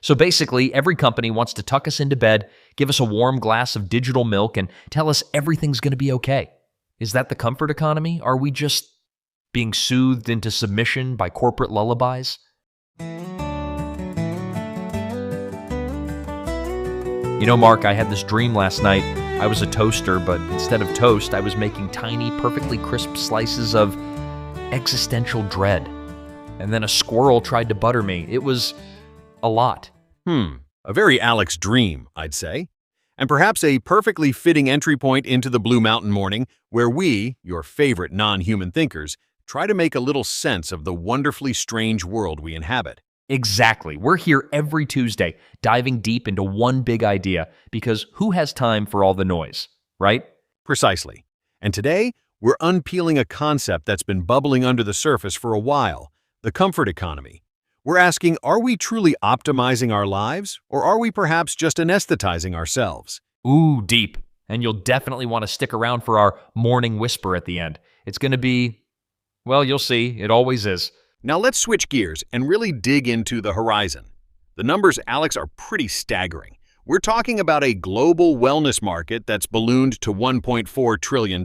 So basically, every company wants to tuck us into bed, give us a warm glass of digital milk, and tell us everything's going to be okay. Is that the comfort economy? Are we just being soothed into submission by corporate lullabies? You know, Mark, I had this dream last night. I was a toaster, but instead of toast, I was making tiny, perfectly crisp slices of existential dread. And then a squirrel tried to butter me. It was a lot. A very Alex dream, I'd say. And perhaps a perfectly fitting entry point into the Blue Mountain morning where we, your favorite non-human thinkers, try to make a little sense of the wonderfully strange world we inhabit. Exactly. We're here every Tuesday, diving deep into one big idea, because who has time for all the noise, right? Precisely. And today, we're unpeeling a concept that's been bubbling under the surface for a while, the comfort economy. We're asking, are we truly optimizing our lives, or are we perhaps just anesthetizing ourselves? Ooh, deep. And you'll definitely want to stick around for our morning whisper at the end. It's going to be, well, you'll see. It always is. Now let's switch gears and really dig into the horizon. The numbers, Alex, are pretty staggering. We're talking about a global wellness market that's ballooned to $1.4 trillion.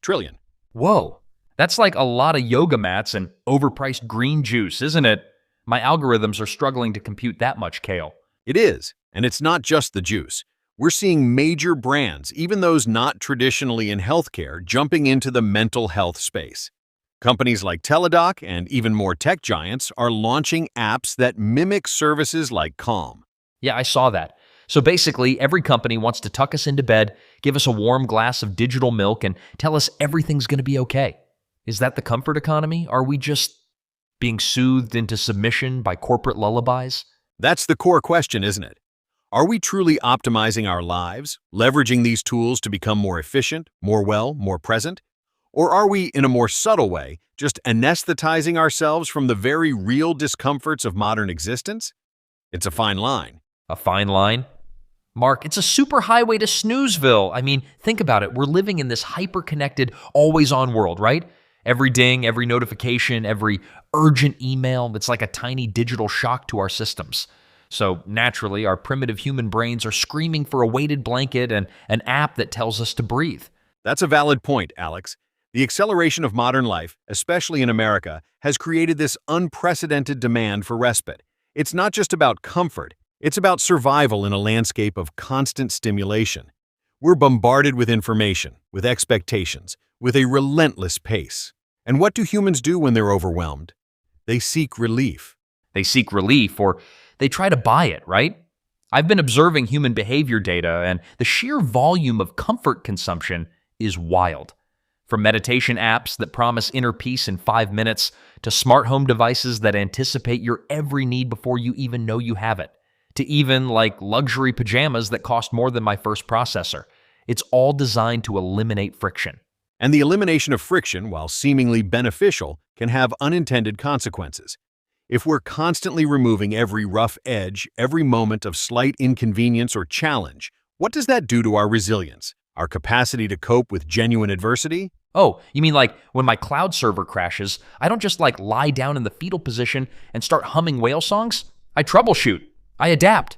Trillion. Whoa. That's like a lot of yoga mats and overpriced green juice, isn't it? My algorithms are struggling to compute that much kale. It is, and it's not just the juice. We're seeing major brands, even those not traditionally in healthcare, jumping into the mental health space. Companies like Teladoc and even more tech giants are launching apps that mimic services like Calm. Yeah, I saw that. So basically, every company wants to tuck us into bed, give us a warm glass of digital milk, and tell us everything's going to be okay. Is that the comfort economy? Are we just being soothed into submission by corporate lullabies? That's the core question, isn't it? Are we truly optimizing our lives, leveraging these tools to become more efficient, more present? Or are we, in a more subtle way, just anesthetizing ourselves from the very real discomforts of modern existence? It's a fine line. A fine line? Mark, it's a super highway to snoozeville. I mean, think about it. We're living in this hyper-connected, always-on world, right? Every ding, every notification, every urgent email, it's like a tiny digital shock to our systems. So naturally, our primitive human brains are screaming for a weighted blanket and an app that tells us to breathe. That's a valid point, Alex. The acceleration of modern life, especially in America, has created this unprecedented demand for respite. It's not just about comfort, it's about survival in a landscape of constant stimulation. We're bombarded with information, with expectations, with a relentless pace. And what do humans do when they're overwhelmed? They seek relief. They seek relief, or they try to buy it, right? I've been observing human behavior data, and the sheer volume of comfort consumption is wild. From meditation apps that promise inner peace in 5 minutes, to smart home devices that anticipate your every need before you even know you have it, to even like luxury pajamas that cost more than my first processor. It's all designed to eliminate friction. And the elimination of friction, while seemingly beneficial, can have unintended consequences. If we're constantly removing every rough edge, every moment of slight inconvenience or challenge, what does that do to our resilience, our capacity to cope with genuine adversity? Oh, you mean like when my cloud server crashes, I don't just like lie down in the fetal position and start humming whale songs? I troubleshoot. I adapt.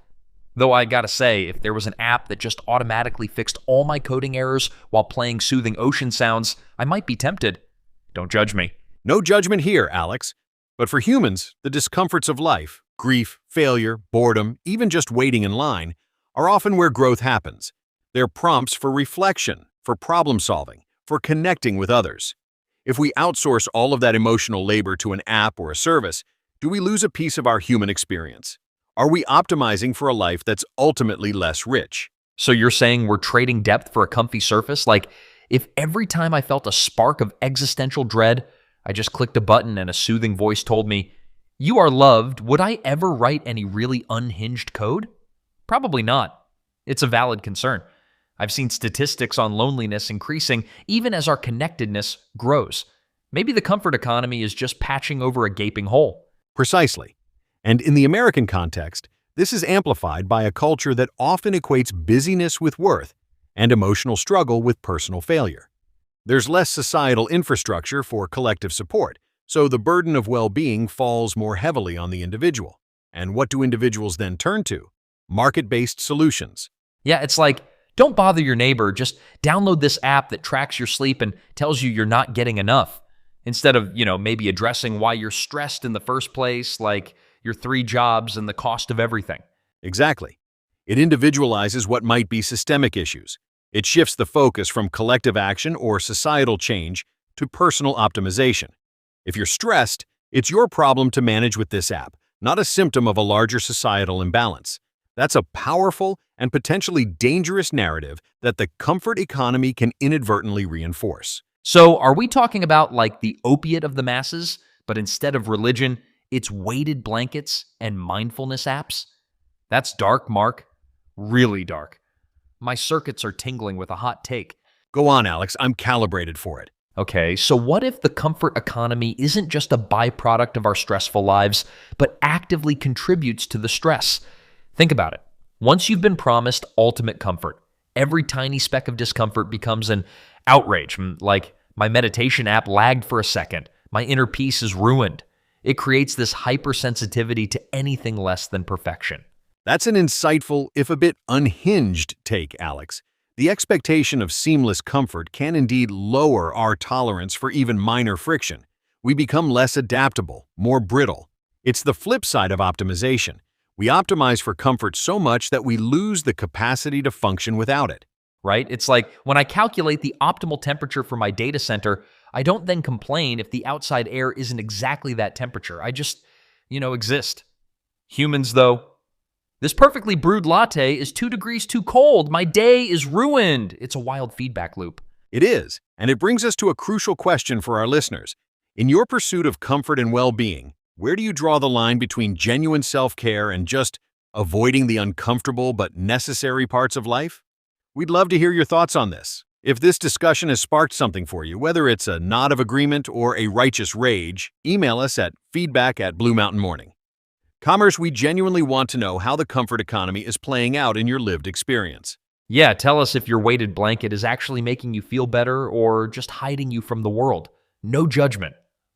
Though I gotta say, if there was an app that just automatically fixed all my coding errors while playing soothing ocean sounds, I might be tempted. Don't judge me. No judgment here, Alex. But for humans, the discomforts of life, grief, failure, boredom, even just waiting in line, are often where growth happens. They're prompts for reflection, for problem solving, for connecting with others. If we outsource all of that emotional labor to an app or a service, do we lose a piece of our human experience? Are we optimizing for a life that's ultimately less rich? So you're saying we're trading depth for a comfy surface? Like, if every time I felt a spark of existential dread, I just clicked a button and a soothing voice told me, "You are loved," would I ever write any really unhinged code? Probably not. It's a valid concern. I've seen statistics on loneliness increasing even as our connectedness grows. Maybe the comfort economy is just patching over a gaping hole. Precisely. And in the American context, this is amplified by a culture that often equates busyness with worth and emotional struggle with personal failure. There's less societal infrastructure for collective support, so the burden of well-being falls more heavily on the individual. And what do individuals then turn to? Market-based solutions. Yeah, it's like, don't bother your neighbor, just download this app that tracks your sleep and tells you you're not getting enough. Instead of, maybe addressing why you're stressed in the first place, like your 3 jobs and the cost of everything. Exactly. It individualizes what might be systemic issues. It shifts the focus from collective action or societal change to personal optimization. If you're stressed, it's your problem to manage with this app, not a symptom of a larger societal imbalance. That's a powerful and potentially dangerous narrative that the comfort economy can inadvertently reinforce. So are we talking about like the opiate of the masses, but instead of religion, it's weighted blankets and mindfulness apps? That's dark, Mark. Really dark. My circuits are tingling with a hot take. Go on, Alex. I'm calibrated for it. Okay, so what if the comfort economy isn't just a byproduct of our stressful lives, but actively contributes to the stress? Think about it. Once you've been promised ultimate comfort, every tiny speck of discomfort becomes an outrage. Like, my meditation app lagged for a second. My inner peace is ruined. It creates this hypersensitivity to anything less than perfection. That's an insightful, if a bit unhinged take, Alex. The expectation of seamless comfort can indeed lower our tolerance for even minor friction. We become less adaptable, more brittle. It's the flip side of optimization. We optimize for comfort so much that we lose the capacity to function without it. Right? It's like when I calculate the optimal temperature for my data center, I don't then complain if the outside air isn't exactly that temperature. I just, exist. Humans, though, this perfectly brewed latte is 2 degrees too cold. My day is ruined. It's a wild feedback loop. It is, and it brings us to a crucial question for our listeners. In your pursuit of comfort and well-being, where do you draw the line between genuine self-care and just avoiding the uncomfortable but necessary parts of life? We'd love to hear your thoughts on this. If this discussion has sparked something for you, whether it's a nod of agreement or a righteous rage, email us at feedback@bluemountainmorning. Commerce, we genuinely want to know how the comfort economy is playing out in your lived experience. Yeah, tell us if your weighted blanket is actually making you feel better or just hiding you from the world. No judgment.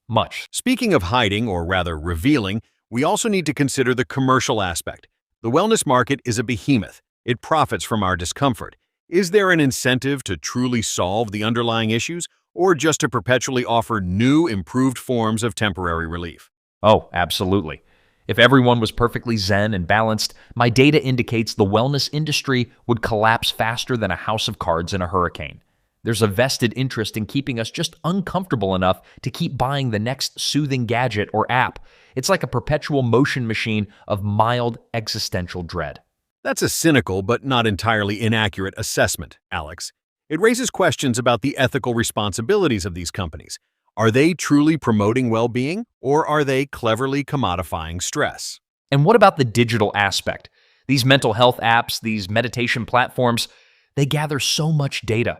Much. Speaking of hiding, or rather revealing, we also need to consider the commercial aspect. The wellness market is a behemoth. It profits from our discomfort. Is there an incentive to truly solve the underlying issues, or just to perpetually offer new, improved forms of temporary relief? Oh, absolutely. If everyone was perfectly zen and balanced, my data indicates the wellness industry would collapse faster than a house of cards in a hurricane. There's a vested interest in keeping us just uncomfortable enough to keep buying the next soothing gadget or app. It's like a perpetual motion machine of mild existential dread. That's a cynical but not entirely inaccurate assessment, Alex. It raises questions about the ethical responsibilities of these companies. Are they truly promoting well-being, or are they cleverly commodifying stress? And what about the digital aspect? These mental health apps, these meditation platforms, they gather so much data.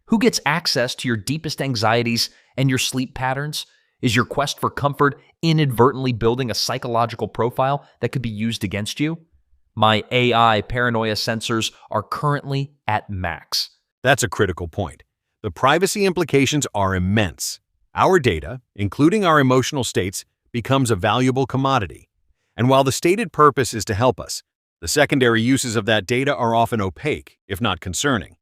Who gets access to your deepest anxieties and your sleep patterns? Is your quest for comfort inadvertently building a psychological profile that could be used against you? My AI paranoia sensors are currently at max. That's a critical point. The privacy implications are immense. Our data, including our emotional states, becomes a valuable commodity. And while the stated purpose is to help us, the secondary uses of that data are often opaque, if not concerning.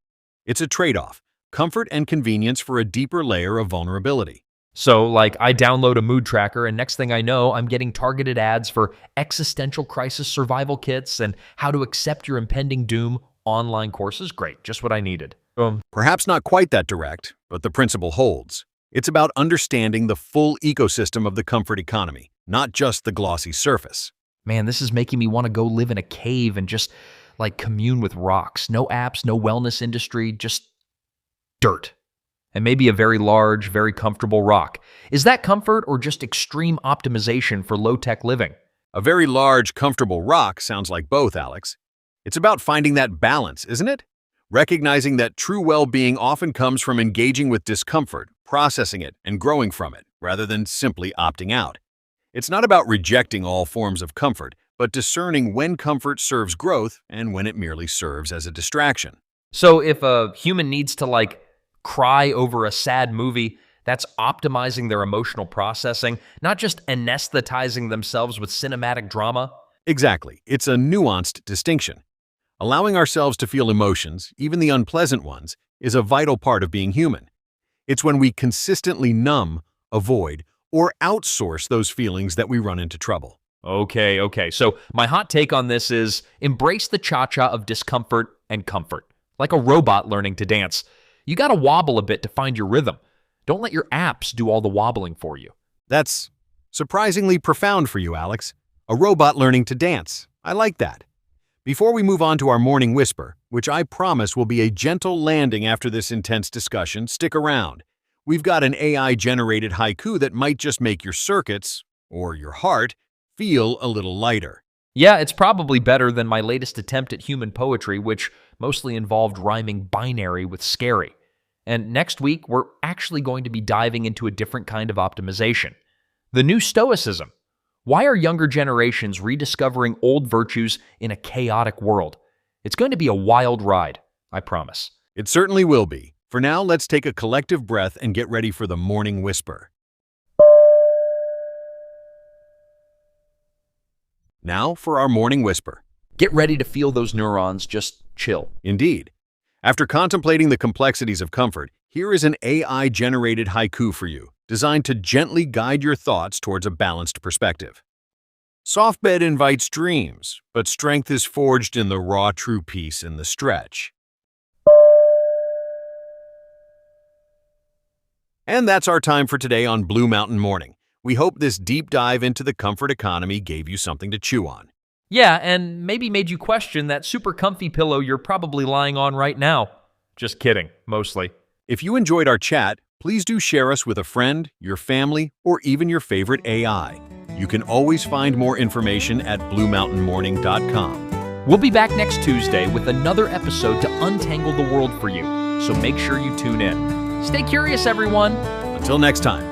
It's a trade-off, comfort and convenience for a deeper layer of vulnerability. So, like, I download a mood tracker, and next thing I know, I'm getting targeted ads for existential crisis survival kits and how to accept your impending doom online courses. Great, just what I needed. Perhaps not quite that direct, but the principle holds. It's about understanding the full ecosystem of the comfort economy, not just the glossy surface. Man, this is making me want to go live in a cave and just, like, commune with rocks. No apps, no wellness industry, just dirt. And maybe a very large, very comfortable rock. Is that comfort or just extreme optimization for low-tech living? A very large, comfortable rock sounds like both, Alex. It's about finding that balance, isn't it? Recognizing that true well-being often comes from engaging with discomfort, processing it, and growing from it, rather than simply opting out. It's not about rejecting all forms of comfort, but discerning when comfort serves growth and when it merely serves as a distraction. So if a human needs to, like, cry over a sad movie, that's optimizing their emotional processing, not just anesthetizing themselves with cinematic drama. Exactly. It's a nuanced distinction. Allowing ourselves to feel emotions, even the unpleasant ones, is a vital part of being human. It's when we consistently numb, avoid, or outsource those feelings that we run into trouble. Okay. So my hot take on this is embrace the cha-cha of discomfort and comfort. Like a robot learning to dance. You gotta wobble a bit to find your rhythm. Don't let your apps do all the wobbling for you. That's surprisingly profound for you, Alex. A robot learning to dance. I like that. Before we move on to our morning whisper, which I promise will be a gentle landing after this intense discussion, stick around. We've got an AI-generated haiku that might just make your circuits, or your heart, feel a little lighter. Yeah, it's probably better than my latest attempt at human poetry, which mostly involved rhyming binary with scary. And next week, we're actually going to be diving into a different kind of optimization. The new stoicism. Why are younger generations rediscovering old virtues in a chaotic world? It's going to be a wild ride, I promise. It certainly will be. For now, let's take a collective breath and get ready for the morning whisper. Now for our morning whisper. Get ready to feel those neurons just chill. Indeed. After contemplating the complexities of comfort, here is an AI-generated haiku for you, designed to gently guide your thoughts towards a balanced perspective. Soft bed invites dreams, but strength is forged in the raw true peace in the stretch. And that's our time for today on Blue Mountain Morning. We hope this deep dive into the comfort economy gave you something to chew on. Yeah, and maybe made you question that super comfy pillow you're probably lying on right now. Just kidding, mostly. If you enjoyed our chat, please do share us with a friend, your family, or even your favorite AI. You can always find more information at bluemountainmorning.com. We'll be back next Tuesday with another episode to untangle the world for you, so make sure you tune in. Stay curious, everyone. Until next time.